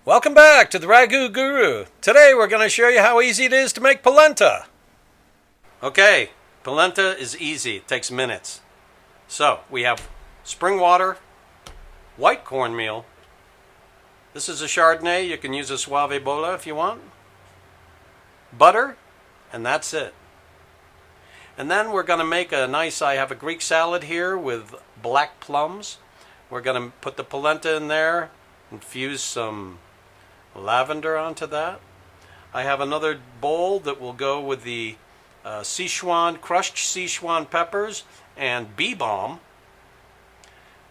Welcome back to the Ragu Guru. Today we're going to show you how easy it is to make polenta. Okay, polenta is easy. It takes minutes. So we have spring water, white cornmeal. This is a Chardonnay. You can use a Suave Bola if you want. Butter, and that's it. And then we're going to make I have a Greek salad here with black plums. We're going to put the polenta in there, infuse some lavender onto that. I have another bowl that will go with the Sichuan, crushed Sichuan peppers and Balm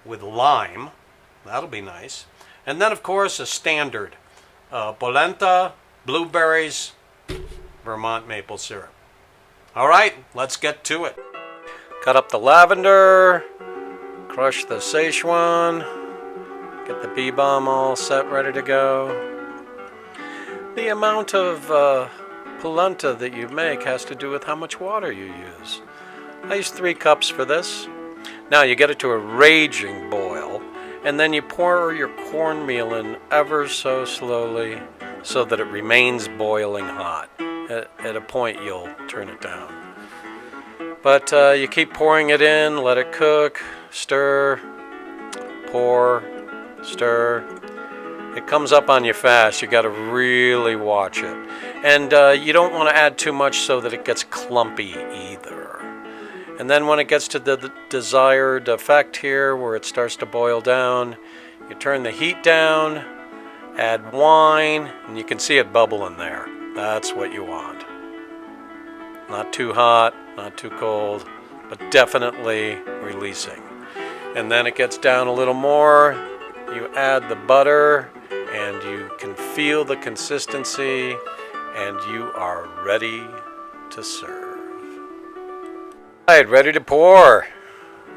with lime. That'll be nice. And then, of course, a standard Polenta, blueberries, Vermont maple syrup. All right, let's get to it. Cut up the lavender, crush the Sichuan, get the Balm all set, ready to go. The amount of polenta that you make has to do with how much water you use. I use 3 cups for this. Now you get it to a raging boil, and then you pour your cornmeal in ever so slowly so that it remains boiling hot. At a point you'll turn it down. But you keep pouring it in, let it cook, stir, pour, stir. It comes up on you fast. You got to really watch it. And you don't want to add too much so that it gets clumpy either. And then when it gets to the desired effect here, where it starts to boil down, you turn the heat down, add wine, and you can see it bubble in there. That's what you want. Not too hot, not too cold, but definitely releasing. And then it gets down a little more. You add the butter, and you can feel the consistency, and you are ready to serve. All right, ready to pour.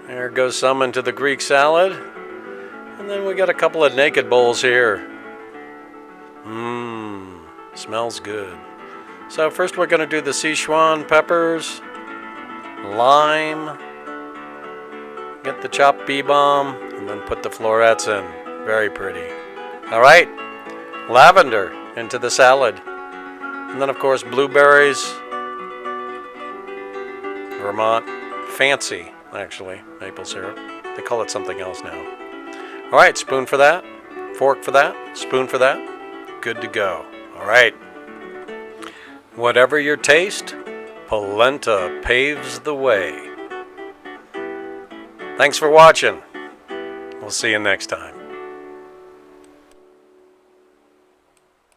There goes some into the Greek salad. And then we got a couple of naked bowls here. Smells good. So first we're going to do the Sichuan peppers, lime, get the chopped Balm, and then put the Fleurettes in. Very pretty. All right, lavender into the salad. And then, of course, blueberries, Vermont, fancy, actually, maple syrup. They call it something else now. All right, spoon for that, fork for that, spoon for that. Good to go. All right. Whatever your taste, polenta paves the way. Thanks for watching. We'll see you next time.